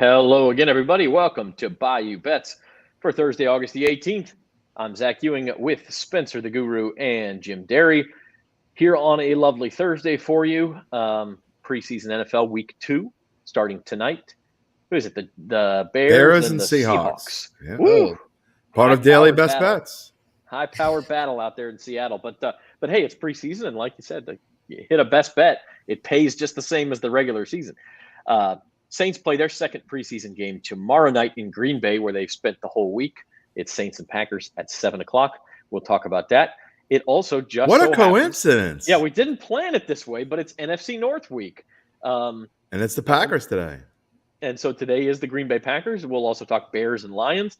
Hello again, everybody. Welcome to Bayou Bets for Thursday, August the 18th. I'm Zach Ewing with Spencer the Guru and Jim Derry here on a lovely Thursday for you. Preseason NFL Week 2 starting tonight. Who is it? The Bears and the Seahawks. Yeah. Woo! Part of Daily Best Bets. High-powered battle out there in Seattle. But hey, it's preseason, and like you said, you hit a best bet. It pays just the same as the regular season. Saints play their second preseason game tomorrow night in Green Bay, where they've spent the whole week. It's Saints and Packers at 7 o'clock. We'll talk about that. It also just what a coincidence. Yeah, we didn't plan it this way, but it's NFC North week. And it's the Packers today. And so today is the Green Bay Packers. We'll also talk Bears and Lions.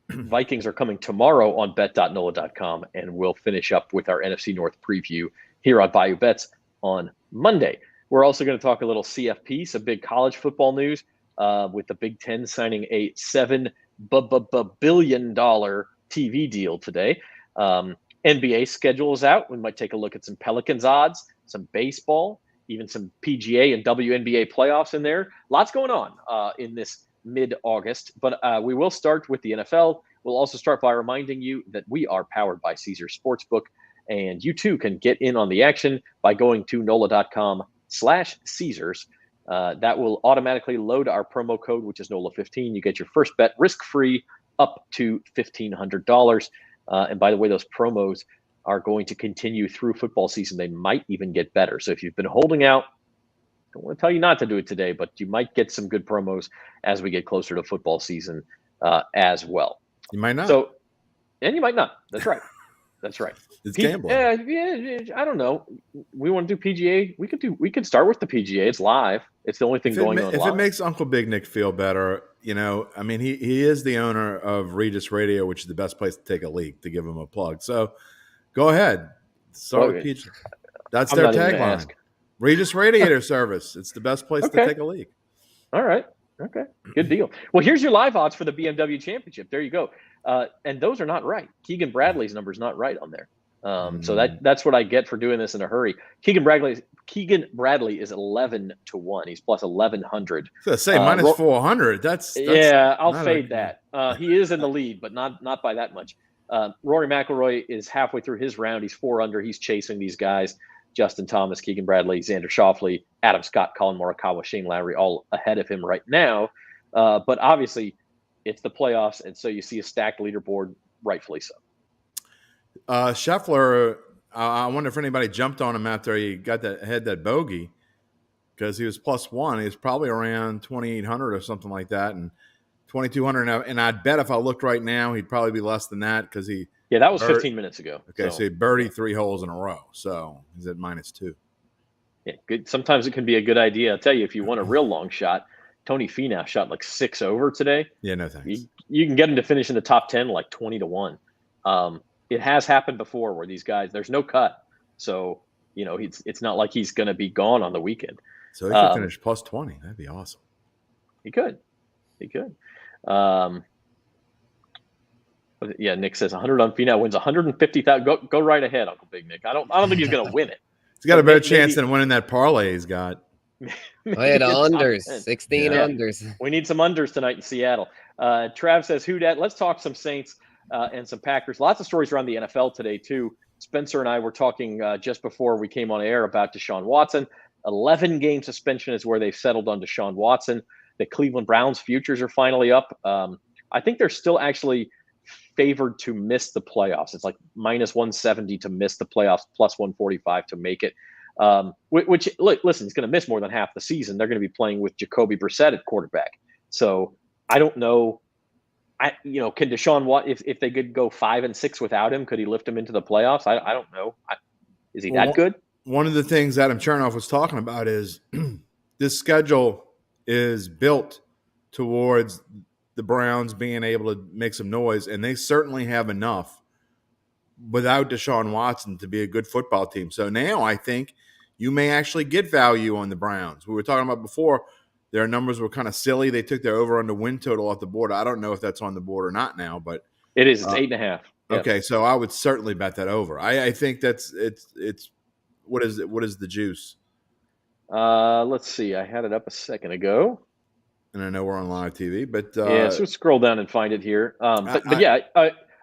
Vikings are coming tomorrow on bet.NOLA.com, and we'll finish up with our NFC North preview here on Bayou Bets on Monday. We're also going to talk a little CFP, some big college football news, with the Big Ten signing a $7 billion TV deal today. NBA schedule is out. We might take a look at some Pelicans odds, some baseball, even some PGA and WNBA playoffs in there. Lots going on in this mid-August, but we will start with the NFL. We'll also start by reminding you that we are powered by Caesars Sportsbook, and you too can get in on the action by going to NOLA.com/Caesars. That will automatically load our promo code, which is NOLA15. You get your first bet risk-free up to $1,500. And by the way, those promos are going to continue through football season. They might even get better. So if you've been holding out, I don't want to tell you not to do it today, but you might get some good promos as we get closer to football season as well. You might not. And you might not. That's right. That's right. It's gambling. Yeah, I don't know. We want to do PGA. We could start with the PGA. It's live. It's the only thing going on. If live. It makes Uncle Big Nick feel better, I mean, he is the owner of Regis Radio, which is the best place to take a leak, to give him a plug. So go ahead. Start with PGA. That's their tagline. Regis Radiator Service. It's the best place to take a leak. All right. Okay. Good deal. Well, here's your live odds for the BMW Championship. There you go. And those are not right. Keegan Bradley's number is not right on there. So that's what I get for doing this in a hurry. Keegan Bradley is 11-1. He's plus 1,100. So say minus 400. That's I'll fade that. He is in the lead, but not by that much. Rory McIlroy is halfway through his round. He's 4 under. He's chasing these guys: Justin Thomas, Keegan Bradley, Xander Schauffele, Adam Scott, Colin Morikawa, Shane Lowry, all ahead of him right now. But obviously, it's the playoffs, and so you see a stacked leaderboard, rightfully so. Scheffler, I wonder if anybody jumped on him after he had that bogey, because he was plus 1. He was probably around 2,800 or something like that, and 2,200. And I'd bet if I looked right now, he'd probably be less than that, because he. Yeah, that was 15 minutes ago. Okay, so he birdied 3 holes in a row, so he's at minus 2. Yeah, good. Sometimes it can be a good idea. I'll tell you, if you want a real long shot, Tony Finau shot like 6 over today. Yeah, no thanks. You can get him to finish in the top 10 like 20-1. It has happened before where these guys, there's no cut. So, it's not like he's going to be gone on the weekend. So he could finish plus 20. That'd be awesome. He could. Yeah, Nick says 100 on Finau wins 150,000. Go right ahead, Uncle Big Nick. I don't think he's going to win it. He's got a better chance than winning that parlay he's got. I had unders, 16 unders. We need some unders tonight in Seattle. Trav says, who dat? Let's talk some Saints and some Packers. Lots of stories around the NFL today, too. Spencer and I were talking just before we came on air about Deshaun Watson. 11-game suspension is where they've settled on Deshaun Watson. The Cleveland Browns futures are finally up. I think they're still actually favored to miss the playoffs. It's like minus 170 to miss the playoffs, plus 145 to make it. Which listen, he's going to miss more than half the season. They're going to be playing with Jacoby Brissett at quarterback. So I don't know. Can Deshaun Watson, if they could go 5-6 without him, could he lift him into the playoffs? I don't know. Is he that good? One of the things Adam Chernoff was talking about is this schedule is built towards the Browns being able to make some noise, and they certainly have enough without Deshaun Watson to be a good football team. So now I think you may actually get value on the Browns. We were talking about before, their numbers were kind of silly. They took their over-under win total off the board. I don't know if that's on the board or not now, but it is. It's 8.5. Yep. Okay, so I would certainly bet that over. I think it's what is it? What is the juice? Let's see. I had it up a second ago. And I know we're on live TV, but so scroll down and find it here.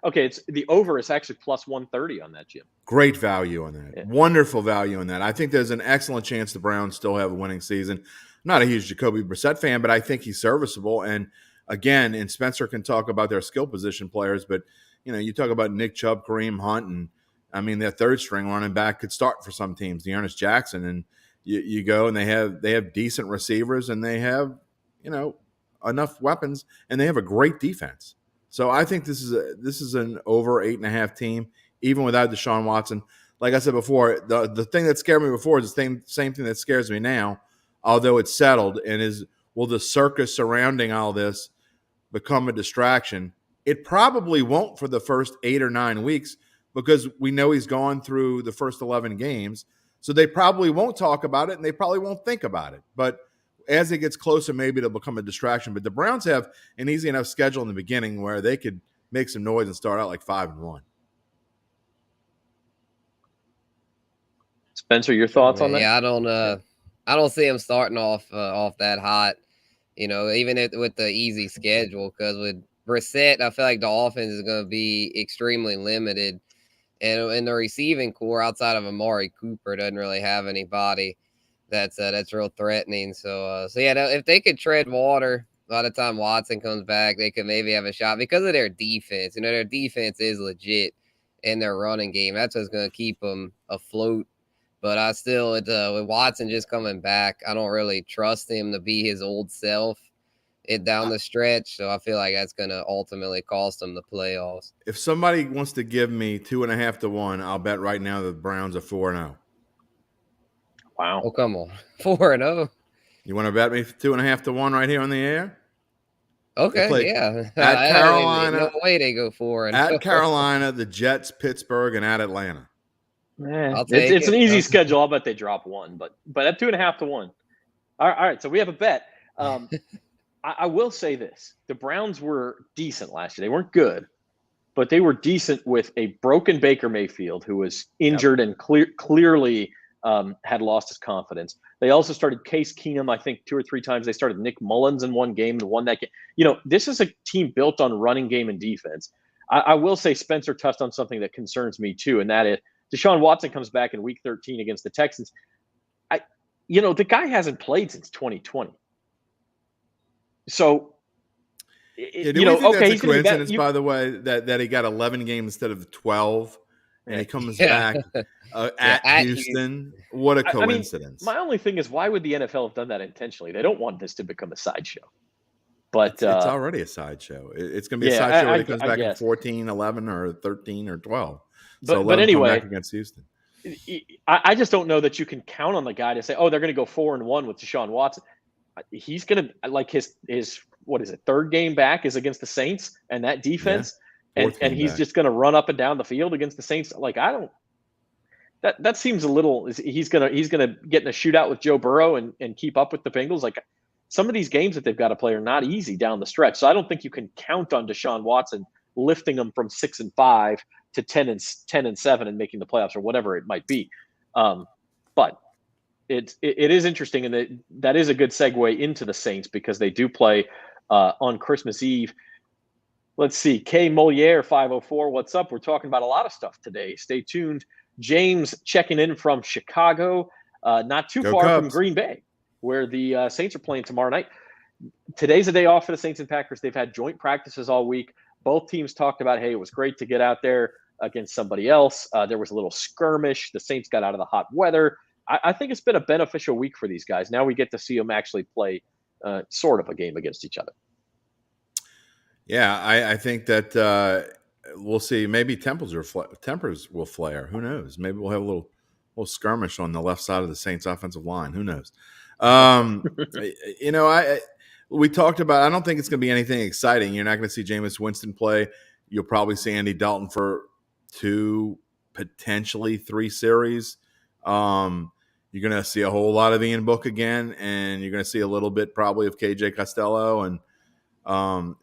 Okay, it's the over is actually plus 130 on that, Jim. Great value on that. Yeah. Wonderful value on that. I think there's an excellent chance the Browns still have a winning season. I'm not a huge Jacoby Brissett fan, but I think he's serviceable. And again, and Spencer can talk about their skill position players, but you talk about Nick Chubb, Kareem Hunt, and I mean their third string running back could start for some teams, Dearness Jackson, and you go and they have decent receivers and they have enough weapons and they have a great defense. So I think this is an over 8.5 team, even without Deshaun Watson. Like I said before, the thing that scared me before is the same thing that scares me now, although it's settled, and will the circus surrounding all this become a distraction? It probably won't for the first 8 or 9 weeks because we know he's gone through the first 11 games. So they probably won't talk about it and they probably won't think about it. But as it gets closer, maybe it'll become a distraction. But the Browns have an easy enough schedule in the beginning where they could make some noise and start out like 5-1. Spencer, your thoughts on that? Yeah, I don't see him starting off that hot. Even with the easy schedule, because with Brissett, I feel like the offense is going to be extremely limited, and the receiving core outside of Amari Cooper doesn't really have anybody that's real threatening. So yeah, if they could tread water by the time Watson comes back, they could maybe have a shot because of their defense. Their defense is legit in their running game. That's what's going to keep them afloat. But I still, with Watson just coming back, I don't really trust him to be his old self down the stretch. So I feel like that's going to ultimately cost them the playoffs. If somebody wants to give me 2.5 to 1, I'll bet right now the Browns are 4-0. Wow. Oh, come on. 4-0. You want to bet me 2.5 to 1 right here on the air? Okay, yeah. At Carolina. No way they go 4-0. At Carolina, the Jets, Pittsburgh, and at Atlanta. It's an easy schedule. I'll bet they drop one, but at 2.5 to 1. All right, so we have a bet. I will say this: the Browns were decent last year. They weren't good, but they were decent with a broken Baker Mayfield who was injured and clearly had lost his confidence. They also started Case Keenum, I think, 2 or 3 times. They started Nick Mullins in one game and won that game. This is a team built on running game and defense. I will say Spencer touched on something that concerns me too, and that is Deshaun Watson comes back in Week 13 against the Texans. The guy hasn't played since 2020. So, do we think that's a coincidence, by the way, that he got 11 games instead of 12, and he comes back at Houston? What a coincidence! My only thing is, why would the NFL have done that intentionally? They don't want this to become a sideshow. But it's already a sideshow. It's going to be a sideshow when he comes back in 14, 11, or 13, or 12. But anyway, back against Houston. I just don't know that you can count on the guy to say, "Oh, they're going to go 4-1 with Deshaun Watson." He's going to like his what is it? 3rd game back is against the Saints and that defense, and he's just going to run up and down the field against the Saints. Like I don't. That seems a little. He's gonna get in a shootout with Joe Burrow and keep up with the Bengals. Like some of these games that they've got to play are not easy down the stretch. So I don't think you can count on Deshaun Watson lifting them from 6-5 to 10-7 and making the playoffs or whatever it might be. But it is interesting, and that is a good segue into the Saints because they do play on Christmas Eve. Let's see. Kay Moliere 504. What's up? We're talking about a lot of stuff today. Stay tuned. James checking in from Chicago, not too far from Green Bay, where the Saints are playing tomorrow night. Today's a day off for the Saints and Packers. They've had joint practices all week. Both teams talked about, hey, it was great to get out there against somebody else. There was a little skirmish. The Saints got out of the hot weather. I think it's been a beneficial week for these guys. Now we get to see them actually play sort of a game against each other. Yeah, I think that we'll see. Maybe tempers will flare. Who knows? Maybe we'll have a little skirmish on the left side of the Saints offensive line. Who knows? We talked about, I don't think it's going to be anything exciting. You're not going to see Jameis Winston play. You'll probably see Andy Dalton for 2, potentially 3 series. You're going to see a whole lot of Ian Book again, and you're going to see a little bit probably of KJ Costello. And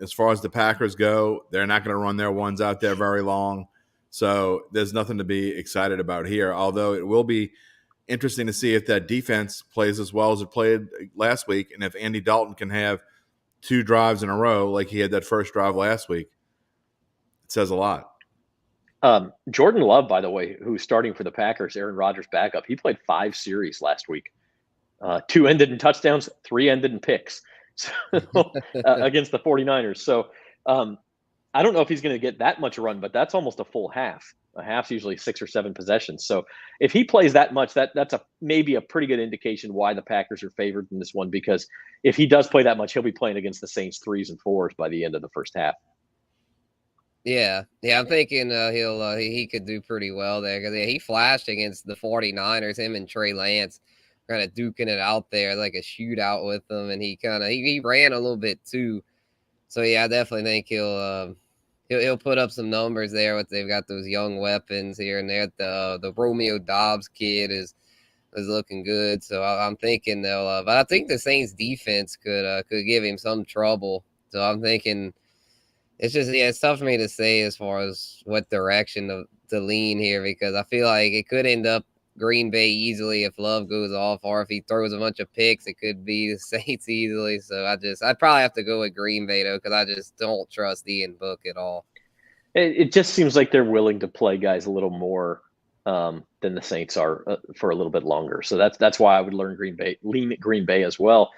as far as the Packers go, they're not going to run their ones out there very long. So there's nothing to be excited about here, although it will be interesting to see if that defense plays as well as it played last week, and if Andy Dalton can have 2 drives in a row like he had that first drive last week, it says a lot. Jordan Love, by the way, who's starting for the Packers, Aaron Rodgers' backup, he played 5 series last week. 2 ended in touchdowns, 3 ended in picks against the 49ers. So I don't know if he's going to get that much run, but that's almost a full half. A half's usually 6 or 7 possessions. So if he plays that much, that's maybe a pretty good indication why the Packers are favored in this one, because if he does play that much, he'll be playing against the Saints 3s and 4s by the end of the first half. Yeah, I'm thinking he could do pretty well there, because he flashed against the 49ers, him and Trey Lance kind of duking it out there like a shootout with them, and he ran a little bit too. So yeah, I definitely think he'll put up some numbers there. They've got those young weapons here and there. The Romeo Dobbs kid is looking good. So I'm thinking but I think the Saints defense could give him some trouble. So I'm thinking it's tough for me to say as far as what direction to lean here, because I feel like it could end up Green Bay easily if Love goes off, or if he throws a bunch of picks, it could be the Saints easily. So I'd probably have to go with Green Bay though, because I just don't trust Ian Book at all. It just seems like they're willing to play guys a little more than the Saints are for a little bit longer. So that's why I would lean at Green Bay as well.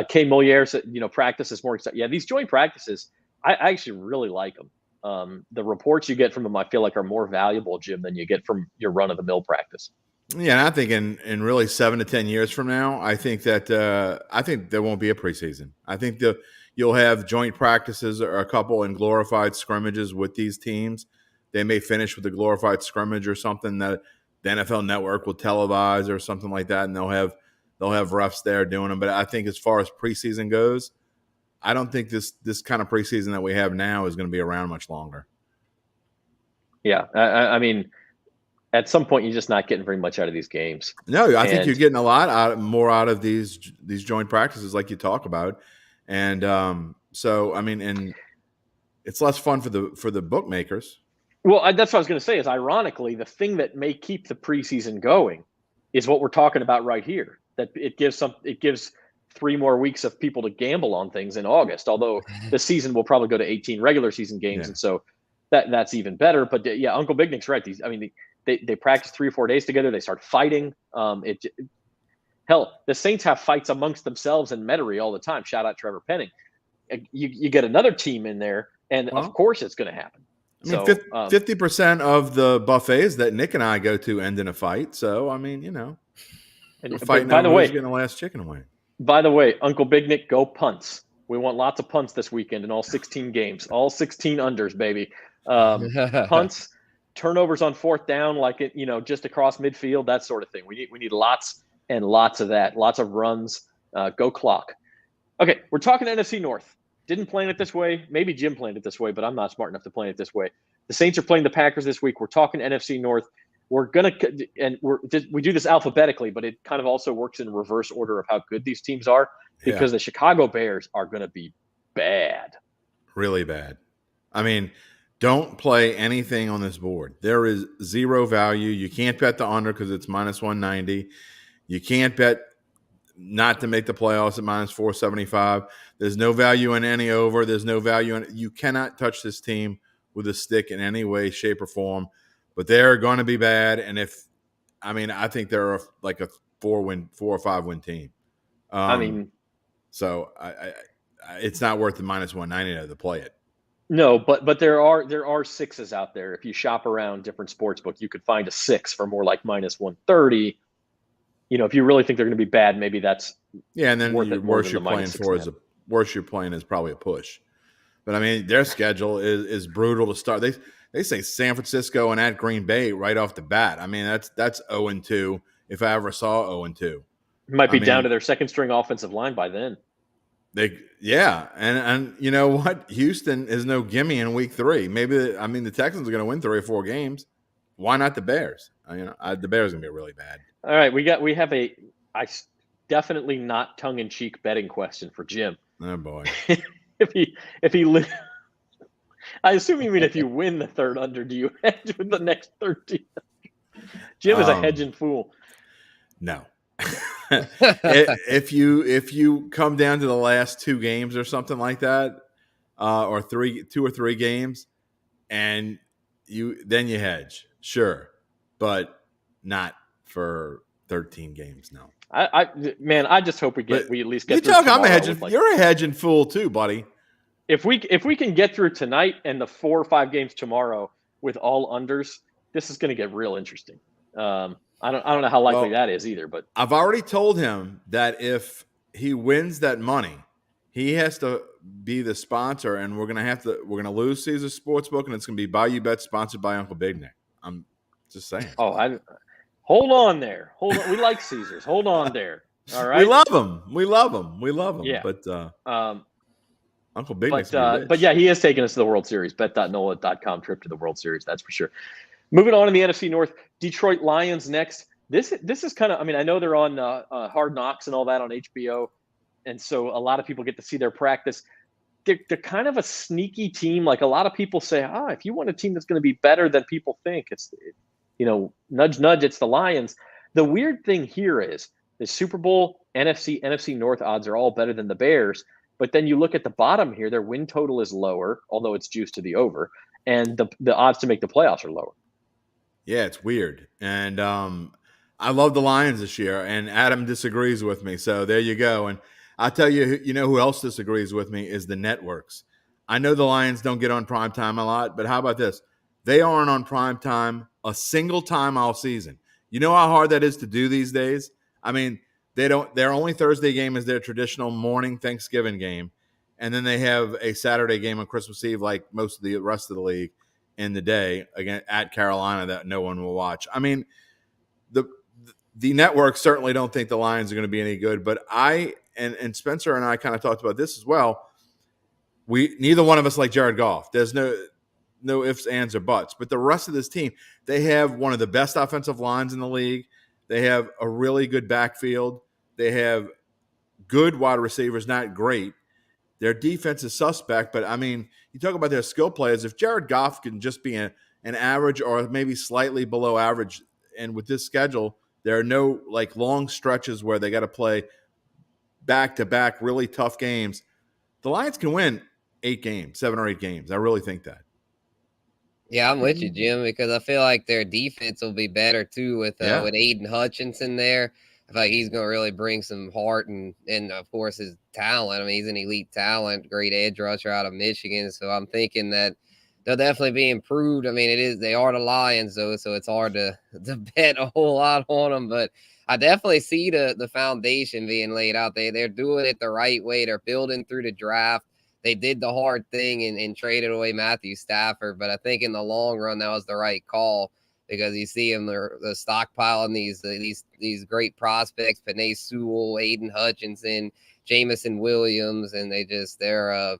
Kay Moliere said, practice is more exciting. Yeah, these joint practices, I actually really like them. The reports you get from them, I feel like, are more valuable, Jim, than you get from your run-of-the-mill practice. Yeah, and I think in really 7 to 10 years from now, I think that there won't be a preseason. I think you'll have joint practices or a couple in glorified scrimmages with these teams. They may finish with a glorified scrimmage or something that the NFL Network will televise or something like that, and they'll have refs there doing them. But I think as far as preseason goes, I don't think this kind of preseason that we have now is going to be around much longer. Yeah, I mean, at some point, you're just not getting very much out of these games. No, I think you're getting a lot more out of these joint practices, like you talk about, and so I mean, and it's less fun for the bookmakers. Well, that's what I was going to say. Is ironically, the thing that may keep the preseason going is what we're talking about right here. That it gives 3 more weeks of people to gamble on things in August. Although the season will probably go to 18 regular season games, and so that's even better. But yeah, Uncle Big Nick's right. They practice 3 or 4 days together. They start fighting. Hell, the Saints have fights amongst themselves in Metairie all the time. Shout out Trevor Penning. You get another team in there, and of course it's going to happen. I mean, 50% of the buffets that Nick and I go to end in a fight. So I mean, we're fighting over who's getting the last chicken away. By the way, Uncle Big Nick, go punts. We want lots of punts this weekend in all 16 games, all 16 unders, baby. Punts. Turnovers on 4th down, just across midfield, that sort of thing. We need lots and lots of that, lots of runs. Go clock. Okay, we're talking NFC North. Didn't plan it this way. Maybe Jim planned it this way, but I'm not smart enough to plan it this way. The Saints are playing the Packers this week. We're talking NFC North. We do this alphabetically, but it kind of also works in reverse order of how good these teams are, because the Chicago Bears are going to be bad, really bad. I mean, don't play anything on this board. There is zero value. You can't bet the under because it's minus 190. You can't bet not to make the playoffs at minus 475. There's no value in any over. There's no value in – you cannot touch this team with a stick in any way, shape, or form. But they're going to be bad. And I think they're like a 4 or 5 win team. So it's not worth the minus 190 to play it. No, but there are 6s out there. If you shop around different sports books, you could find a 6 for more like minus 130. If you really think they're going to be bad, maybe that's and then worst you're playing is probably a push. But I mean, their schedule is brutal to start. They say San Francisco and at Green Bay right off the bat. I mean, that's 0-2 if I ever saw 0-2. It might be down to their second string offensive line by then. And you know what? Houston is no gimme in week 3. Maybe the Texans are going to win 3 or 4 games. Why not the Bears? The Bears are going to be really bad. All right, we have a definitely not tongue-in-cheek betting question for Jim. Oh boy. if he I assume you mean if you win the 3rd under, do you hedge with the next 13? Jim is a hedging fool. No. if you come down to the last 2 games or something like that, or 2 or 3 games, and you hedge, sure, but not for 13 games. No, I just hope we at least get through I'm a tomorrow. hedging. You're a hedging fool too, buddy. If we can get through tonight and the 4 or 5 games tomorrow with all unders, this is going to get real interesting. I don't know how likely that is either, but I've already told him that if he wins that money, he has to be the sponsor, and we're gonna lose Caesar's Sportsbook, and it's gonna be Bayou Bets sponsored by Uncle Big Nick. I'm just saying. Oh, hold on there. Hold on. We like Caesars. Hold on there. All right. We love him. Yeah. But Uncle Big Nick's but yeah, he is taking us to the World Series. Bet.NOLA.com trip to the World Series. That's for sure. Moving on in the NFC North, Detroit Lions next. This is kind of, I mean, I know they're on Hard Knocks and all that on HBO, and so a lot of people get to see their practice. They're kind of a sneaky team. Like a lot of people say, if you want a team that's going to be better than people think, it's, nudge, nudge, it's the Lions. The weird thing here is the Super Bowl, NFC North odds are all better than the Bears. But then you look at the bottom here, their win total is lower, although it's juiced to the over, and the odds to make the playoffs are lower. Yeah, it's weird. And I love the Lions this year, and Adam disagrees with me. So there you go. And I'll tell you, who else disagrees with me is the networks. I know the Lions don't get on primetime a lot, but how about this? They aren't on primetime a single time all season. You know how hard that is to do these days? I mean, their only Thursday game is their traditional morning Thanksgiving game. And then they have a Saturday game on Christmas Eve, like most of the rest of the league, in the day again at Carolina that no one will watch. I mean, the networks certainly don't think the Lions are going to be any good, but and Spencer and I kind of talked about this as well. Neither one of us like Jared Goff. There's no ifs, ands, or buts. But the rest of this team, they have one of the best offensive lines in the league. They have a really good backfield. They have good wide receivers, not great. Their defense is suspect, but I mean, you talk about their skill players. If Jared Goff can just be an average or maybe slightly below average, and with this schedule, there are no like long stretches where they got to play back-to-back really tough games. The Lions can win 7 or 8 games. I really think that. Yeah, I'm with you, Jim, because I feel like their defense will be better too with Aiden Hutchinson there. I feel like he's going to really bring some heart and of course his talent. I mean, he's an elite talent, great edge rusher out of Michigan. So I'm thinking that they'll definitely be improved. I mean, they are the Lions though, so it's hard to bet a whole lot on them. But I definitely see the foundation being laid out. They're doing it the right way. They're building through the draft. They did the hard thing and traded away Matthew Stafford, but I think in the long run that was the right call because you see them they're stockpiling these great prospects: Penei Sewell, Aiden Hutchinson, Jamison Williams, and they're I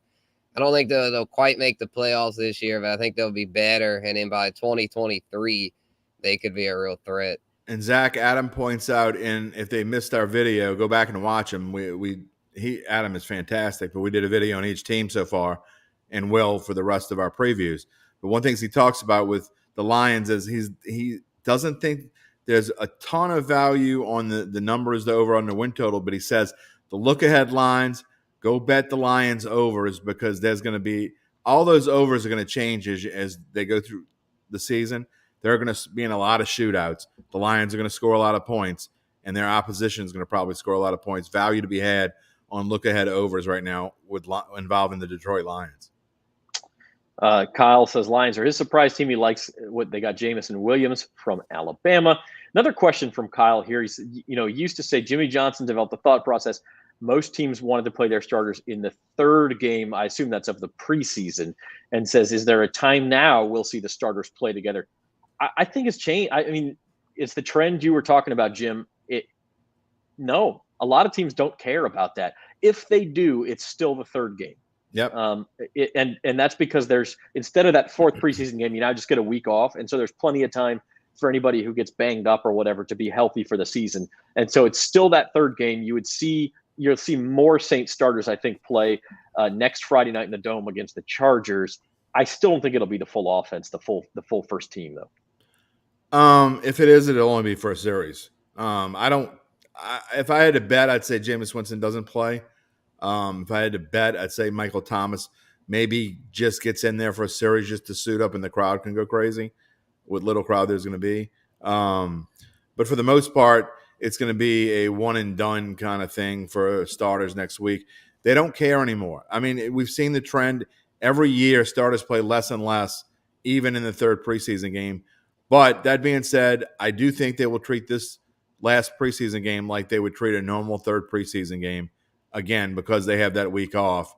don't think they'll quite make the playoffs this year, but I think they'll be better. And then by 2023, they could be a real threat. And Zach, Adam points out, if they missed our video, go back and watch him. Adam is fantastic, but we did a video on each team so far and will for the rest of our previews. But one thing he talks about with the Lions is he doesn't think there's a ton of value on the numbers, the over on the win total, but he says the look-ahead lines, go bet the Lions overs because there's going to be – all those overs are going to change as they go through the season. They're going to be in a lot of shootouts. The Lions are going to score a lot of points, and their opposition is going to probably score a lot of points. Value to be had on look-ahead overs right now involving the Detroit Lions. Kyle says Lions are his surprise team. He likes what they got. Jamison Williams from Alabama. Another question from Kyle here. He said, used to say Jimmy Johnson developed the thought process. Most teams wanted to play their starters in the third game. I assume that's of the preseason. And says, is there a time now we'll see the starters play together? I think it's changed. I mean, it's the trend you were talking about, Jim. No, a lot of teams don't care about that. If they do, it's still the third game. Yep. And that's because instead of that fourth preseason game, you now just get a week off. And so there's plenty of time for anybody who gets banged up or whatever to be healthy for the season. And so it's still that third game. You'll see more Saints starters, I think, play next Friday night in the Dome against the Chargers. I still don't think it'll be the full offense, the full first team though. If it is, it'll only be for a series. if I had to bet, I'd say Jameis Winston doesn't play. If I had to bet, I'd say Michael Thomas maybe just gets in there for a series just to suit up and the crowd can go crazy. What little crowd there's going to be. But for the most part, it's going to be a one and done kind of thing for starters next week. They don't care anymore. I mean, we've seen the trend every year. Starters play less and less, even in the third preseason game. But that being said, I do think they will treat this last preseason game like they would treat a normal third preseason game, again, because they have that week off.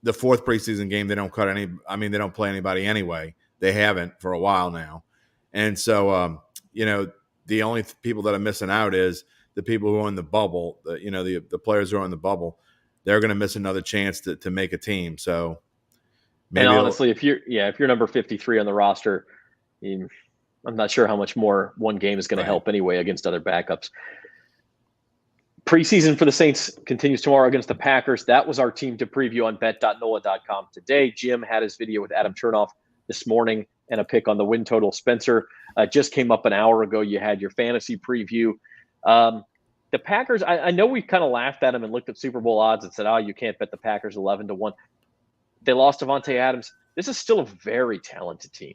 The fourth preseason game, they don't they don't play anybody anyway. They haven't for a while now. And so, the only people that are missing out is the people who are in the bubble, the players who are in the bubble. They're going to miss another chance to make a team. So maybe. And honestly, if you're number 53 on the roster, I'm not sure how much more one game is going to help anyway against other backups. Preseason for the Saints continues tomorrow against the Packers. That was our team to preview on bet.nola.com today. Jim had his video with Adam Chernoff this morning and a pick on the win total. Spencer just came up an hour ago. You had your fantasy preview. The Packers, I know we kind of laughed at them and looked at Super Bowl odds and said, you can't bet the Packers 11-1. They lost Davante Adams. This is still a very talented team.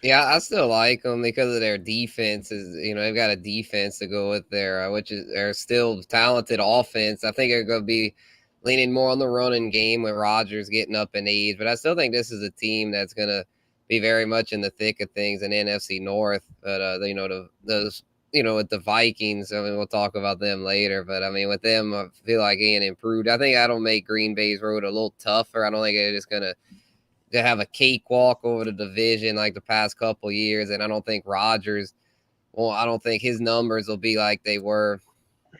Yeah, I still like them because of their defenses. They've got a defense to go with there, which is they're still talented offense. I think they're going to be leaning more on the running game with Rodgers getting up in age. But I still think this is a team that's going to be very much in the thick of things in NFC North. But, with the Vikings, we'll talk about them later. But, with them, I feel like getting improved. I think that'll make Green Bay's road a little tougher. I don't think they're just going to have a cakewalk over the division like the past couple years. And I don't think Rodgers, I don't think his numbers will be like they were,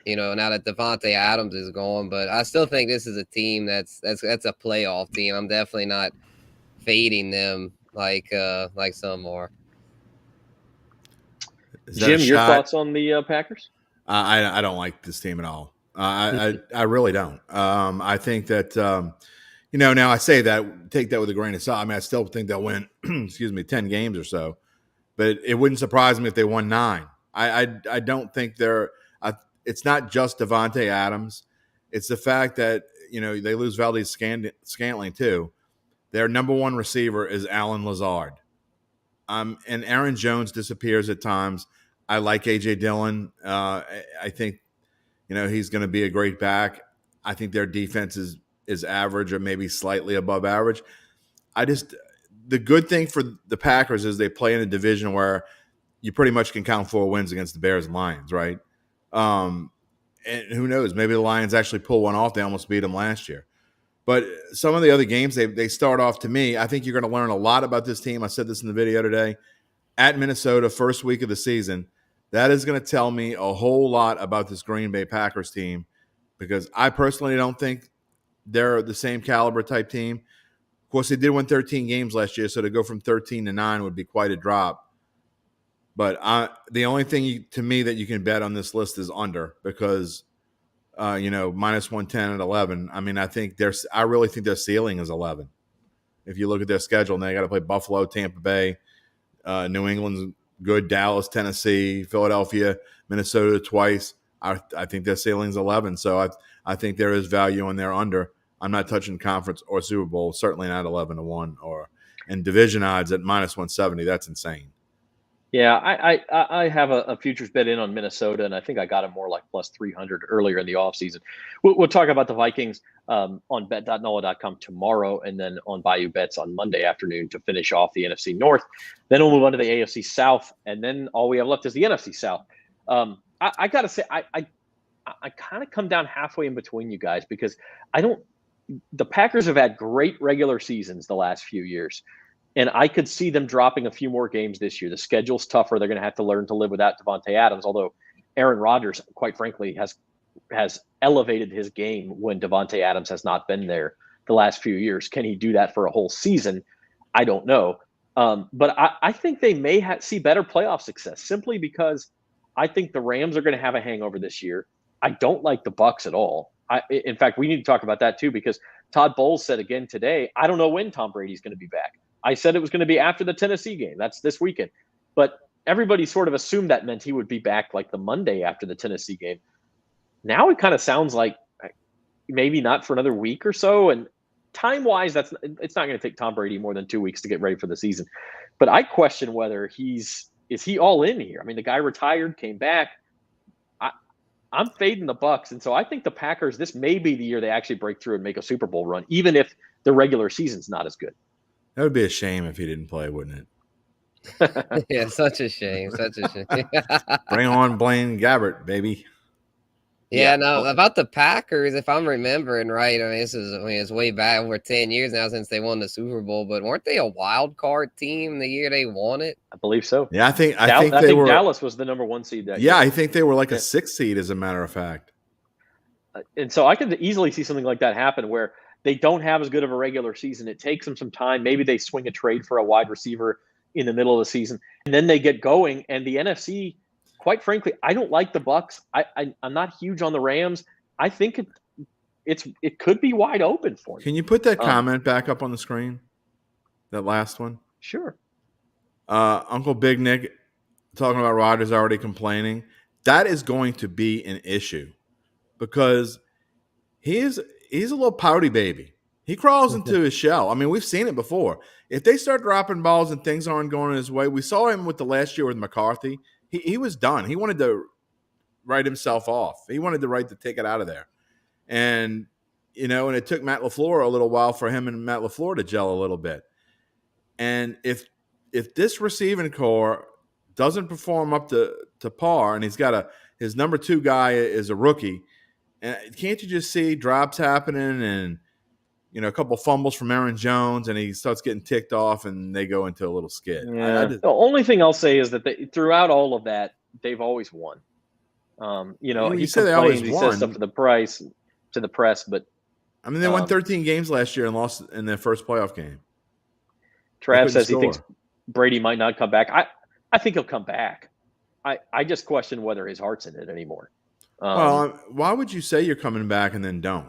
now that Davante Adams is gone. But I still think this is a team that's a playoff team. I'm definitely not fading them like some are. Jim, your thoughts on the Packers? I don't like this team at all. I really don't. I think that, now I say that, take that with a grain of salt. I still think they'll win, 10 games or so. But it wouldn't surprise me if they won 9. I don't think it's not just Davante Adams. It's the fact that, they lose Valdez-Scantling too. Their number one receiver is Alan Lazard. And Aaron Jones disappears at times. I like A.J. Dillon. I think, he's going to be a great back. I think their defense is average or maybe slightly above average. The good thing for the Packers is they play in a division where you pretty much can count 4 wins against the Bears and Lions, right? And who knows? Maybe the Lions actually pull one off. They almost beat them last year. But some of the other games, they start off, to me, I think you're going to learn a lot about this team. I said this in the video today. At Minnesota, first week of the season, that is going to tell me a whole lot about this Green Bay Packers team, because I personally don't think they're the same caliber type team. Of course, they did win 13 games last year, so to go from 13 to 9 would be quite a drop. But the only thing to me that you can bet on this list is under, because minus 110 at 11. I really think their ceiling is 11. If you look at their schedule, and they got to play Buffalo, Tampa Bay, New England's good, Dallas, Tennessee, Philadelphia, Minnesota twice. I think their ceiling's 11. So I think there is value on their under. I'm not touching conference or Super Bowl, certainly not 11-1 and division odds at minus 170. That's insane. Yeah, I have a futures bet in on Minnesota, and I think I got it more like plus 300 earlier in the offseason. We'll talk about the Vikings on bet.nola.com tomorrow, and then on Bayou Bets on Monday afternoon to finish off the NFC North. Then we'll move on to the AFC South, and then all we have left is the NFC South. I got to say, I kind of come down halfway in between you guys, because the Packers have had great regular seasons the last few years. And I could see them dropping a few more games this year. The schedule's tougher. They're going to have to learn to live without Davante Adams, although Aaron Rodgers, quite frankly, has elevated his game when Davante Adams has not been there the last few years. Can he do that for a whole season? I don't know. But I think they may see better playoff success, simply because I think the Rams are going to have a hangover this year. I don't like the Bucs at all. In fact, we need to talk about that too, because Todd Bowles said again today, I don't know when Tom Brady's going to be back. I said it was going to be after the Tennessee game. That's this weekend. But everybody sort of assumed that meant he would be back like the Monday after the Tennessee game. Now it kind of sounds like maybe not for another week or so. And time-wise, it's not going to take Tom Brady more than 2 weeks to get ready for the season. But I question whether is he all in here? I mean, the guy retired, came back. I'm fading the Bucs, and so I think the Packers, this may be the year they actually break through and make a Super Bowl run, even if the regular season's not as good. That would be a shame if he didn't play, wouldn't it? Yeah, such a shame. Such a shame. Bring on Blaine Gabbert, baby. Yeah, no, about the Packers, if I'm remembering right, it's way back, over 10 years now since they won the Super Bowl, but weren't they a wild card team the year they won it? I believe so. Yeah, I think Dallas was the number 1 seed that year. Yeah, I think they were like a 6th seed, as a matter of fact. And so I could easily see something like that happen where they don't have as good of a regular season. It takes them some time. Maybe they swing a trade for a wide receiver in the middle of the season, and then they get going. And the NFC, quite frankly, I don't like the Bucs. I'm not huge on the Rams. I think it could be wide open for you. Can you put that comment back up on the screen? That last one? Sure. Uncle Big Nick talking about Rodgers already complaining. That is going to be an issue because he's a little pouty baby. He crawls into his shell. I mean, we've seen it before. If they start dropping balls and things aren't going his way, we saw him with the last year with McCarthy. He was done. He wanted to write himself off. He wanted to write the ticket out of there. And, and it took Matt LaFleur a little while for him and Matt LaFleur to gel a little bit. And if this receiving core doesn't perform up to par, and he's got his number 2 guy is a rookie, and can't you just see drops happening and, a couple fumbles from Aaron Jones, and he starts getting ticked off, and they go into a little skid. Yeah. The only thing I'll say is that throughout all of that, they've always won. He says stuff to the press, but I mean, they won 13 games last year and lost in their first playoff game. Trav says he thinks Brady might not come back. I think he'll come back. I just question whether his heart's in it anymore. Why would you say you're coming back and then don't?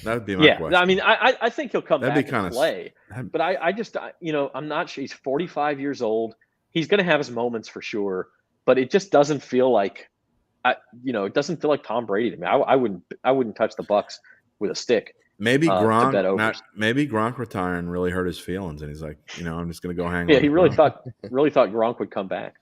That would be my question. I mean, I think he'll come back and play. But I just, I'm not sure. He's 45 years old. He's going to have his moments for sure. But it just doesn't feel like, it doesn't feel like Tom Brady to me. I wouldn't touch the Bucs with a stick. Maybe Gronk retiring really hurt his feelings, and he's like, I'm just going to go hang. Yeah, he really thought Gronk would come back.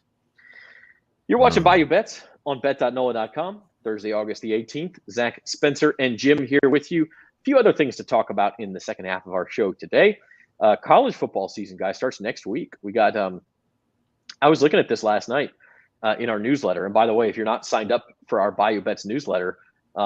You're watching Bayou Bets on bet.nola.com. Thursday, August the 18th. Zach, Spencer, and Jim here with you. A few other things to talk about in the second half of our show today. College football season, guys, starts next week. We got. I was looking at this last night in our newsletter, and by the way, if you're not signed up for our Bayou Bets newsletter,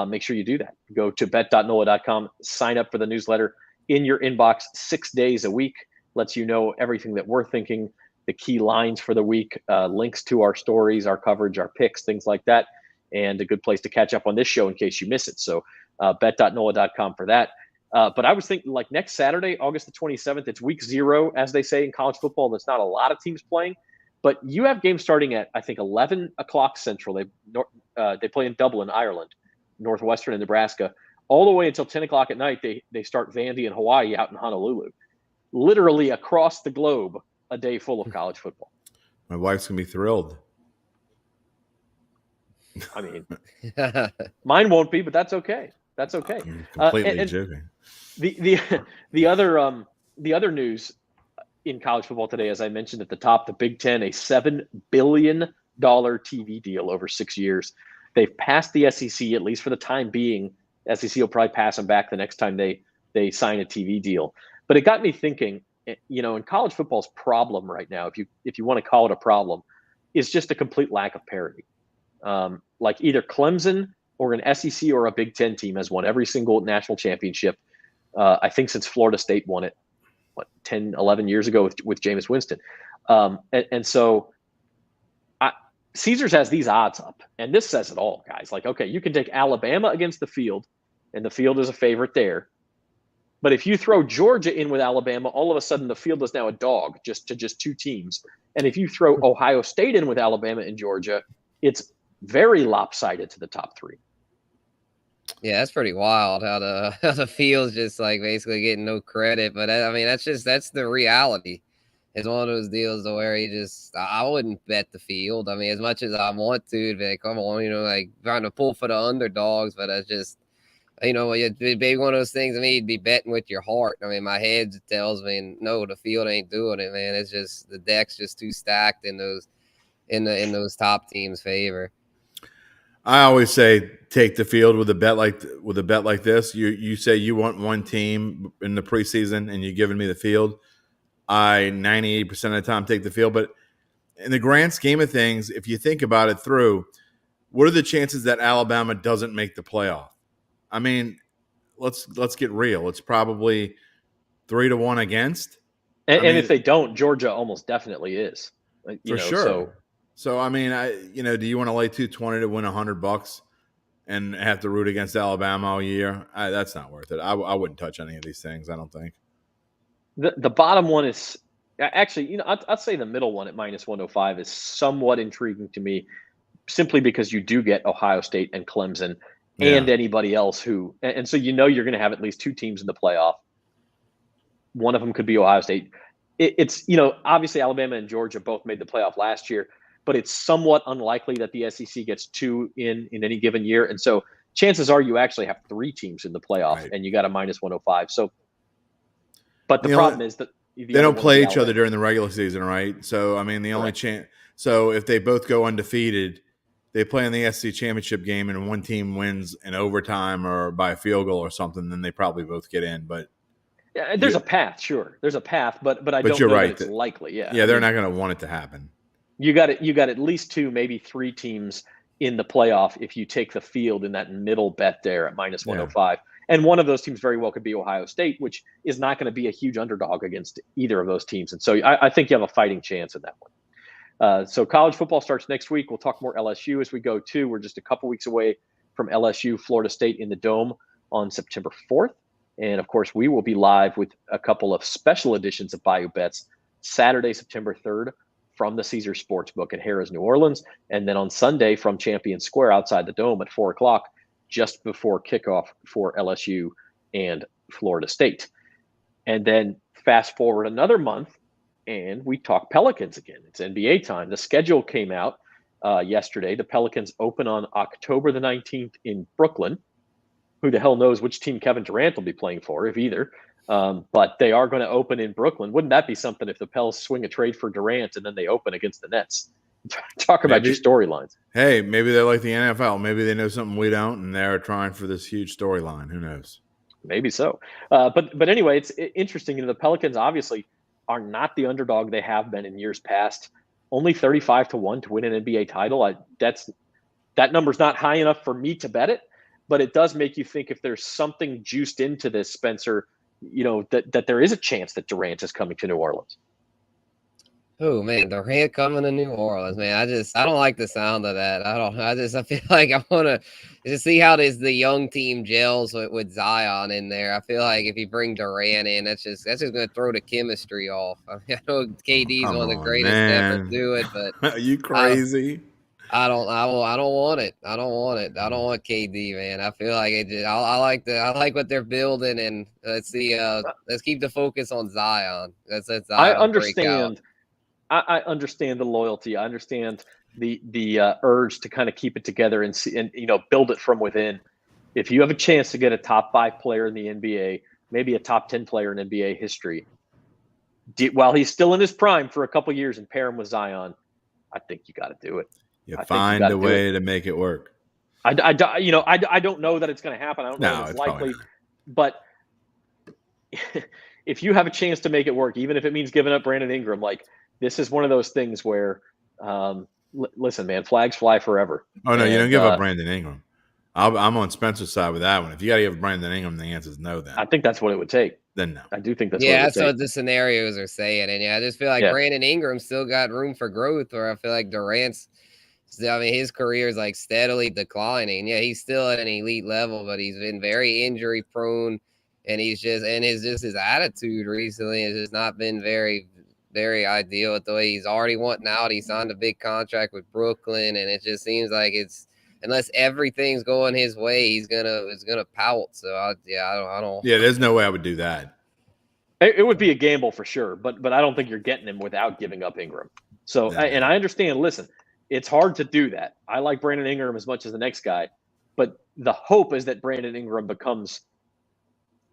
make sure you do that. Go to bet.nola.com, sign up for the newsletter in your inbox 6 days a week. Lets you know everything that we're thinking, the key lines for the week, links to our stories, our coverage, our picks, things like that, and a good place to catch up on this show in case you miss it. So bet.nola.com for that. But I was thinking like next Saturday, August the 27th, it's week 0, as they say in college football. There's not a lot of teams playing, but you have games starting at, I think, 11 o'clock Central. They play in Dublin, Ireland, Northwestern and Nebraska, all the way until 10 o'clock at night. They start Vandy and Hawaii out in Honolulu. Literally across the globe, a day full of college football. My wife's going to be thrilled. I mean, mine won't be, but that's okay. That's okay. I'm completely joking. The other news in college football today, as I mentioned at the top, the Big Ten, a $7 billion TV deal over 6 years. They've passed the SEC, at least for the time being. SEC will probably pass them back the next time they sign a TV deal. But it got me thinking, in college football's problem right now, if you want to call it a problem, is just a complete lack of parity. Like either Clemson or an SEC or a Big Ten team has won every single national championship, I think since Florida State won it, 10, 11 years ago with Jameis Winston. And so Caesars has these odds up, and this says it all, guys. Like, okay, you can take Alabama against the field, and the field is a favorite there. But if you throw Georgia in with Alabama, all of a sudden the field is now a dog just 2 teams. And if you throw Ohio State in with Alabama and Georgia, it's very lopsided to the top 3. Yeah, that's pretty wild how the field's just like basically getting no credit. But I mean, that's the reality. It's one of those deals to where I wouldn't bet the field. I mean, as much as I want to, it'd be like, come on, like trying to pull for the underdogs, but it's just, it'd be one of those things. I mean, you'd be betting with your heart. I mean, my head tells me, no, the field ain't doing it, man. It's just the deck's just too stacked in those top teams' favor. I always say take the field with a bet like this. You say you want one team in the preseason, and you're giving me the field. I 98% of the time take the field, but in the grand scheme of things, if you think about it through, what are the chances that Alabama doesn't make the playoff? I mean, let's get real. It's probably 3-1 against. And if they don't, Georgia almost definitely is. For sure. So I mean, do you want to lay 220 to win $100 and have to root against Alabama all year? That's not worth it. I wouldn't touch any of these things. I don't think. The bottom one is actually, I'd say the middle one at -105 is somewhat intriguing to me, simply because you do get Ohio State and Clemson and anybody else who, and so you're going to have at least two teams in the playoff. One of them could be Ohio State. It's obviously Alabama and Georgia both made the playoff last year, but it's somewhat unlikely that the SEC gets two in any given year, and so chances are you actually have three teams in the playoff, right, and you got a -105. So. But the problem is that they don't play each other during the regular season, right? So, I mean, the only chance – so if they both go undefeated, they play in the SEC championship game and one team wins in overtime or by a field goal or something, then they probably both get in. But yeah, there's a path, sure. There's a path, but I don't know that it's likely. Yeah, they're not going to want it to happen. You got at least two, maybe three teams in the playoff if you take the field in that middle bet there at -105. And one of those teams very well could be Ohio State, which is not going to be a huge underdog against either of those teams. And so I think you have a fighting chance in that one. So college football starts next week. We'll talk more LSU as we go too. We're just a couple weeks away from LSU, Florida State in the Dome on September 4th. And of course, we will be live with a couple of special editions of Bayou Bets Saturday, September 3rd from the Caesars Sportsbook at Harrah's, New Orleans. And then on Sunday from Champion Square outside the Dome at 4 o'clock. Just before kickoff for LSU and Florida State. And then fast forward another month, and we talk Pelicans again. It's NBA time. The schedule came out yesterday. The Pelicans open on October the 19th in Brooklyn. Who the hell knows which team Kevin Durant will be playing for, if either. But they are going to open in Brooklyn. Wouldn't that be something if the Pels swing a trade for Durant and then they open against the Nets? Talk about your storylines. Hey, maybe they're like the NFL. Maybe they know something we don't, and they're trying for this huge storyline. Who knows? Maybe so. But anyway, it's interesting. The Pelicans obviously are not the underdog they have been in years past. Only 35-1 to win an NBA title. That number's not high enough for me to bet it, but it does make you think if there's something juiced into this, Spencer, that there is a chance that Durant is coming to New Orleans. Oh man, Durant coming to New Orleans, man. I don't like the sound of that. I feel like I want to just see how the young team gels with Zion in there. I feel like if you bring Durant in, that's just going to throw the chemistry off. I know KD's one of the greatest ever to do it, but are you crazy? I don't want it. I don't want it. I don't want KD, man. I feel like I like what they're building, and let's keep the focus on Zion. That's Zion. I understand. I understand the loyalty. I understand the urge to kind of keep it together and see, and build it from within. If you have a chance to get a top 5 player in the NBA, maybe a top 10 player in NBA history, while he's still in his prime for a couple of years, and pair him with Zion, I think you got to do it. You find a way to make it work. I don't know that it's going to happen. I don't know if it's likely, but if you have a chance to make it work, even if it means giving up Brandon Ingram, this is one of those things where, listen, man, flags fly forever. Oh, no, you don't give up Brandon Ingram. I'm on Spencer's side with that one. If you got to give Brandon Ingram, the answer is no then. I think that's what it would take. Then no. I do think that's what it would take. Yeah, that's what the scenarios are saying. And, I just feel like Brandon Ingram still got room for growth, where I feel like Durant's – his career is, steadily declining. Yeah, he's still at an elite level, but he's been very injury-prone, and his attitude recently has just not been very – very ideal with the way he's already wanting out. He signed a big contract with Brooklyn, and it just seems like unless everything's going his way, it's gonna pout. So I don't. Yeah, there's no way I would do that. It would be a gamble for sure, but I don't think you're getting him without giving up Ingram. So, and I understand, listen, it's hard to do that. I like Brandon Ingram as much as the next guy, but the hope is that Brandon Ingram becomes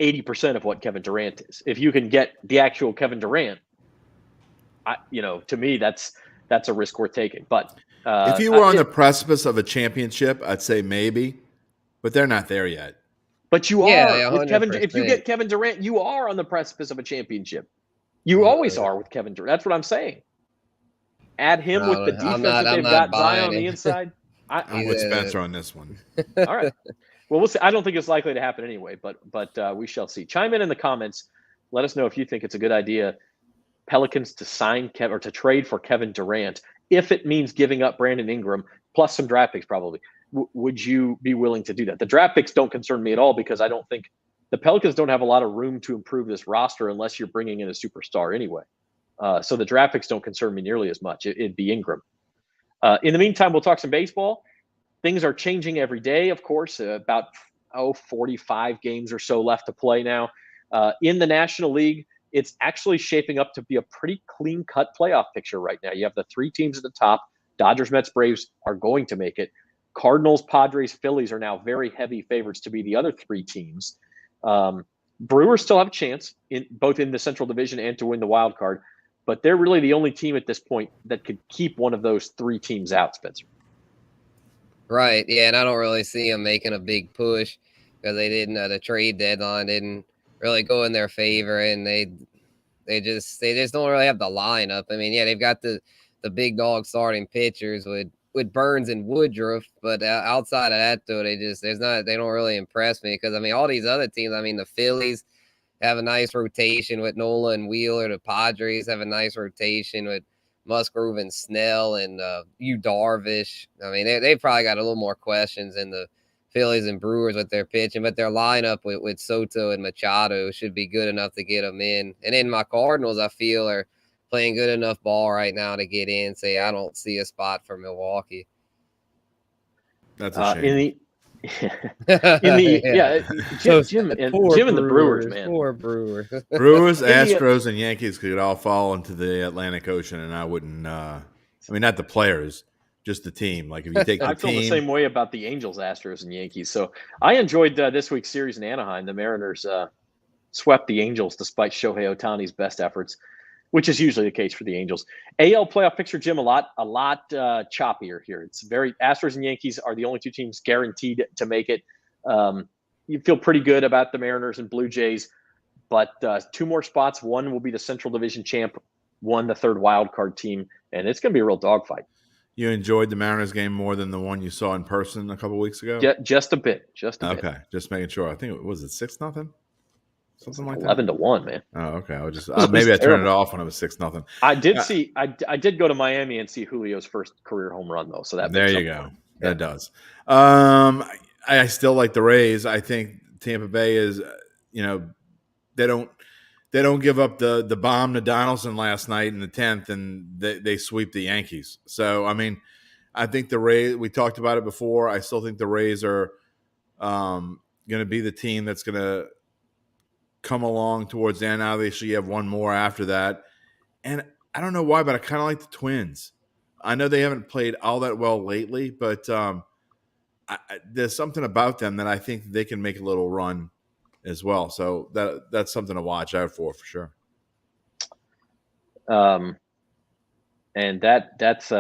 80% of what Kevin Durant is. If you can get the actual Kevin Durant, to me, that's a risk worth taking. But if you were on the precipice of a championship, I'd say maybe, but they're not there yet. But you are with 100%. Kevin. If you get Kevin Durant, you are on the precipice of a championship. You always are with Kevin Durant. That's what I'm saying. Add him with the defense that they've got, Zion on the inside. I'm with Spencer on this one. All right. Well, we'll see. I don't think it's likely to happen anyway, but we shall see. Chime in the comments. Let us know if you think it's a good idea, Pelicans to sign Kevin or to trade for Kevin Durant, if it means giving up Brandon Ingram plus some draft picks probably. Would you be willing to do that? The draft picks don't concern me at all because I don't think the Pelicans don't have a lot of room to improve this roster unless you're bringing in a superstar anyway. So the draft picks don't concern me nearly as much. It'd be Ingram. In the meantime, we'll talk some baseball. Things are changing every day, of course. About 45 games or so left to play now. In the National League, it's actually shaping up to be a pretty clean-cut playoff picture right now. You have the three teams at the top. Dodgers, Mets, Braves are going to make it. Cardinals, Padres, Phillies are now very heavy favorites to be the other three teams. Brewers still have a chance both in the Central Division and to win the wild card, but they're really the only team at this point that could keep one of those three teams out, Spencer. Right. Yeah, and I don't really see them making a big push because they didn't. The trade deadline didn't really go in their favor, and they just don't really have the lineup. I mean, yeah, they've got the big dog starting pitchers with Burns and Woodruff, but outside of that, though, they don't really impress me because I mean, all these other teams. I mean, the Phillies have a nice rotation with Nola and Wheeler. The Padres have a nice rotation with Musgrove and Snell and Yu Darvish. I mean, they probably got a little more questions than the Phillies and Brewers with their pitching, but their lineup with Soto and Machado should be good enough to get them in. And then my Cardinals, I feel, are playing good enough ball right now to get in. Say, I don't see a spot for Milwaukee. That's a shame. Jim and the Brewers, man. Poor Brewers. Brewers, Astros, and Yankees could all fall into the Atlantic Ocean, and I wouldn't. I mean, not the players, just the team. Like if you take the I feel the same way about the Angels, Astros, and Yankees. So I enjoyed this week's series in Anaheim. The Mariners swept the Angels despite Shohei Ohtani's best efforts, which is usually the case for the Angels. AL playoff picture, Jim, a lot choppier here. It's very Astros and Yankees are the only two teams guaranteed to make it. You feel pretty good about the Mariners and Blue Jays, but two more spots. One will be the Central Division champ, one the third wild card team, and it's going to be a real dogfight. You enjoyed the Mariners game more than the one you saw in person a couple weeks ago? Just a bit. Okay, just making sure. I think was it 6-0? Something like 11-1, man. Oh, okay. I was just maybe I turned it off when it was 6-0. I did see. I did go to Miami and see Julio's first career home run though. So that there you go. Yeah. That does. I still like the Rays. I think Tampa Bay is. They don't give up the bomb to Donaldson last night in the 10th, and they sweep the Yankees. So I mean, I think the Rays. We talked about it before. I still think the Rays are going to be the team that's going to come along towards the end. Obviously, you have one more after that. And I don't know why, but I kind of like the Twins. I know they haven't played all that well lately, but there's something about them that I think they can make a little run as well. So that's something to watch out for sure. And that's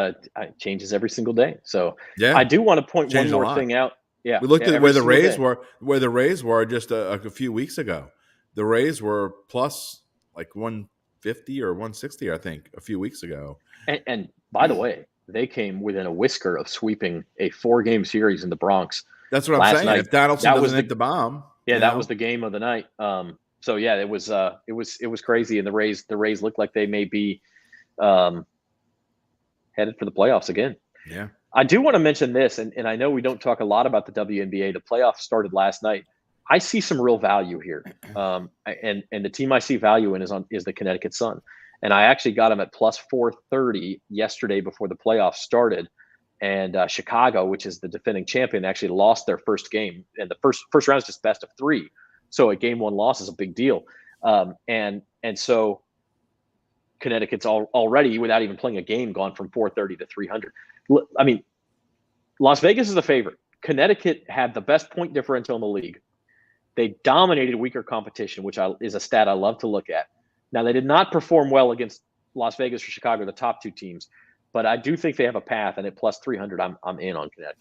changes every single day. So yeah, I do want to point one more thing out. Yeah, we looked at where the Rays were just a few weeks ago. The Rays were plus like 150 or 160, I think, a few weeks ago. And by the way, they came within a whisker of sweeping a 4-game series in the Bronx. That's what I'm saying. Night. If Donaldson doesn't hit the bomb, that was the game of the night. So yeah, it was crazy, and the Rays looked like they may be headed for the playoffs again. Yeah, I do want to mention this, and I know we don't talk a lot about the WNBA. The playoffs started last night. I see some real value here, and the team I see value in is the Connecticut Sun, and I actually got them at plus 430 yesterday before the playoffs started, and Chicago, which is the defending champion, actually lost their first game, and the first round is just best of 3, so a game 1 loss is a big deal. And so Connecticut's already, without even playing a game, gone from 430 to 300. I mean, Las Vegas is the favorite. Connecticut had the best point differential in the league. They dominated weaker competition, which is a stat I love to look at. Now, they did not perform well against Las Vegas or Chicago, the top two teams, but I do think they have a path, and at plus 300, I'm in on Connecticut.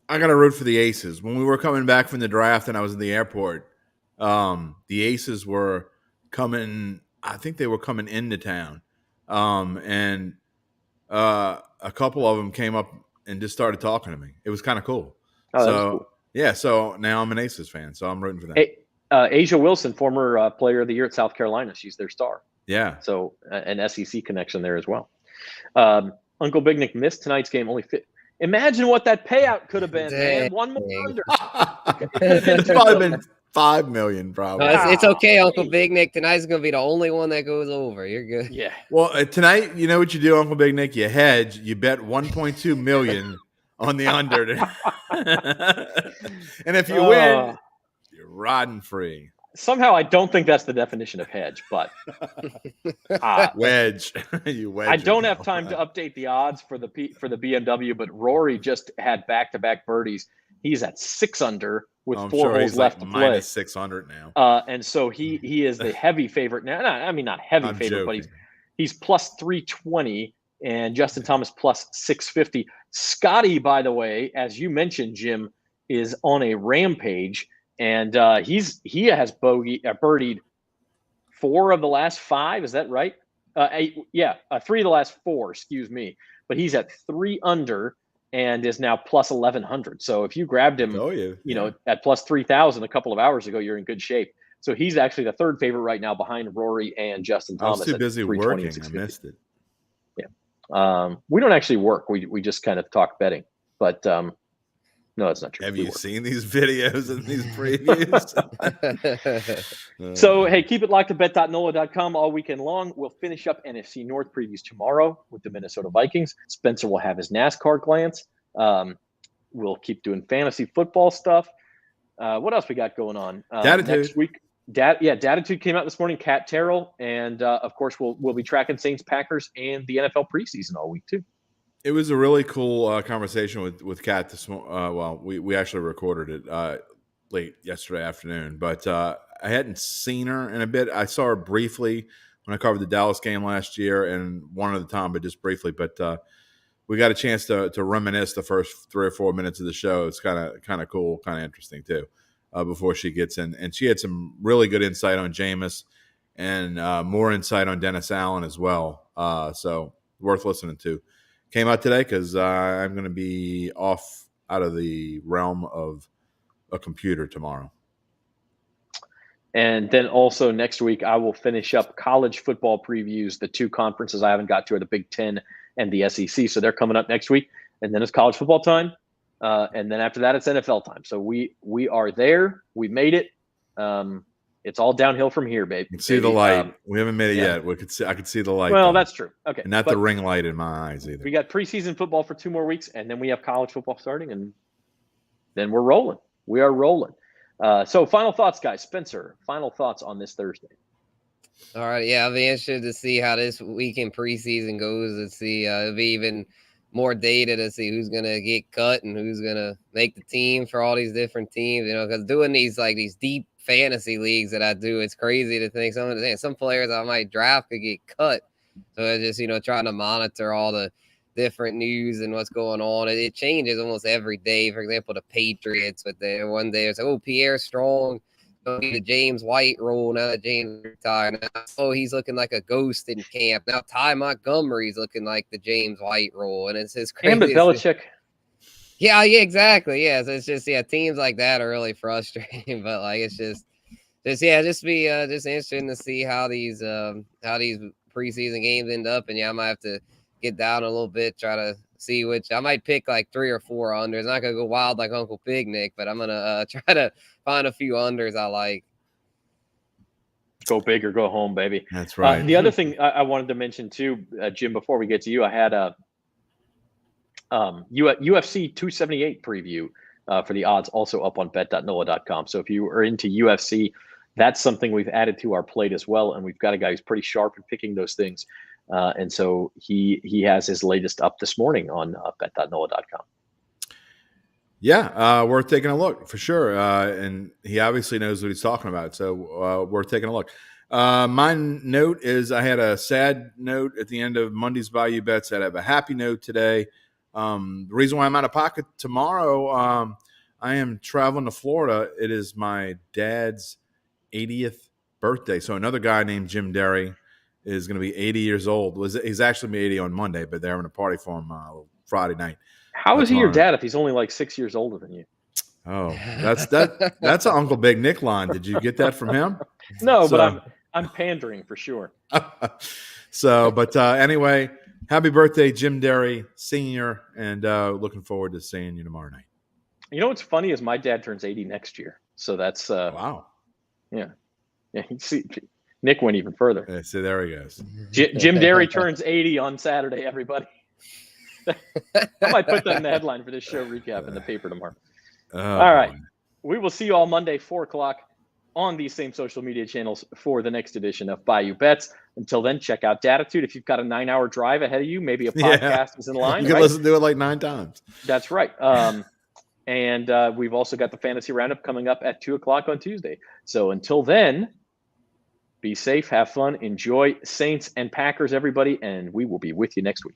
I got to root for the Aces. When we were coming back from the draft and I was in the airport, the Aces were coming. I think they were coming into town, and a couple of them came up and just started talking to me. It was kind of cool. Oh, that was cool. Yeah, so now I'm an Aces fan, so I'm rooting for them. Hey, Asia Wilson, former player of the year at South Carolina, she's their star. Yeah. So an SEC connection there as well. Uncle Big Nick missed tonight's game. Imagine what that payout could have been, man. One more under. It's probably been $5 million, probably. No, it's okay, Uncle Big Nick. Tonight's gonna be the only one that goes over. You're good. Yeah. Well, tonight, you know what you do, Uncle Big Nick? You hedge. You bet $1.2 million on the under, and if you win, you're riding free. Somehow, I don't think that's the definition of hedge, but wedge. You wedge. I don't have time to update the odds for the BMW, but Rory just had back-to-back birdies. He's at 6 under with 4 holes left to play. Minus 600 now. And so he is the heavy favorite now. I mean, not heavy favorite, joking. but he's plus 320, and Justin Thomas plus 650. Scotty, by the way, as you mentioned, Jim, is on a rampage. And he has birdied 4 of the last 5. Is that right? 8, 3 of the last 4. Excuse me. But he's at 3 under and is now plus 1,100. So if you grabbed him, at plus 3,000 a couple of hours ago, you're in good shape. So he's actually the third favorite right now behind Rory and Justin Thomas. I was too busy working. I missed it. Yeah. We don't actually work. We just kind of talk betting, but. No, that's not true. Have you seen these videos and these previews? So, hey, keep it locked to bet.nola.com all weekend long. We'll finish up NFC North previews tomorrow with the Minnesota Vikings. Spencer will have his NASCAR glance. We'll keep doing fantasy football stuff. What else we got going on? Next week, Datitude came out this morning, Cat Terrell. And, of course, we'll be tracking Saints, Packers, and the NFL preseason all week, too. It was a really cool conversation with Kat this morning. We actually recorded it late yesterday afternoon, but I hadn't seen her in a bit. I saw her briefly when I covered the Dallas game last year, and one at a time, but just briefly. But we got a chance to reminisce the first 3 or 4 minutes of the show. It's kind of cool, kind of interesting too. Before she gets in, and she had some really good insight on Jameis and more insight on Dennis Allen as well. So worth listening to. Came out today because I'm going to be out of the realm of a computer tomorrow. And then also next week, I will finish up college football previews, the 2 conferences I haven't got to are the Big Ten and the SEC. So they're coming up next week. And then it's college football time. And then after that, it's NFL time. So we are there. We made it. It's all downhill from here, babe. You can see the light. We haven't made it yet. I could see the light. Well, that's true. Okay. And not the ring light in my eyes either. We got preseason football for 2 more weeks, and then we have college football starting, and then we're rolling. We are rolling. So final thoughts, guys. Spencer, final thoughts on this Thursday. All right. Yeah, I'll be interested to see how this week in preseason goes and see it'll be even more data to see who's going to get cut and who's going to make the team for all these different teams, because doing these deep fantasy leagues that I do, it's crazy to think some players I might draft could get cut. So it's just, trying to monitor all the different news and what's going on. It changes almost every day. For example, the Patriots with one day it's like, Pierre Strong, the James White role now that James retired. Now, he's looking like a ghost in camp. Now Ty Montgomery's looking like the James White role. And it's just crazy. And Belichick. Yeah, exactly. Yeah, so it's just teams like that are really frustrating, but it's just be just interesting to see how these preseason games end up, and I might have to get down a little bit, try to see which I might pick 3 or 4 unders. I'm not gonna go wild like Uncle Big Nick, but I'm gonna try to find a few unders I like. Go big or go home, baby. That's right. The other thing I wanted to mention too, Jim, before we get to you, I had a UFC 278 preview for the odds also up on bet.nola.com. So if you are into UFC, that's something we've added to our plate as well. And we've got a guy who's pretty sharp in picking those things. And so he has his latest up this morning on bet.NOLA.com. Yeah, worth taking a look for sure. And he obviously knows what he's talking about. So worth taking a look. My note is I had a sad note at the end of Monday's Bayou Bets. I have a happy note today. The reason why I'm out of pocket tomorrow, I am traveling to Florida. It is my dad's 80th birthday. So another guy named Jim Derry is going to be 80 years old. He's actually be 80 on Monday, but they're having a party for him Friday night. How is he your dad if he's only like 6 years older than you? Oh, that's an Uncle Big Nick line. Did you get that from him? No, but I'm pandering for sure. Anyway, happy birthday, Jim Derry Sr., and looking forward to seeing you tomorrow night. You know what's funny is my dad turns 80 next year, so that's wow. Yeah. See, Nick went even further. Yeah, so there he goes. Jim Derry turns 80 on Saturday. Everybody. I might put that in the headline for this show recap in the paper tomorrow. All right. We will see you all Monday, 4:00 on these same social media channels for the next edition of Bayou Bets. Until then, check out Datitude. If you've got a 9-hour drive ahead of you, maybe a podcast is in line. You can listen to it like 9 times. That's right. And we've also got the Fantasy Roundup coming up at 2:00 on Tuesday. So until then, be safe, have fun, enjoy Saints and Packers, everybody, and we will be with you next week.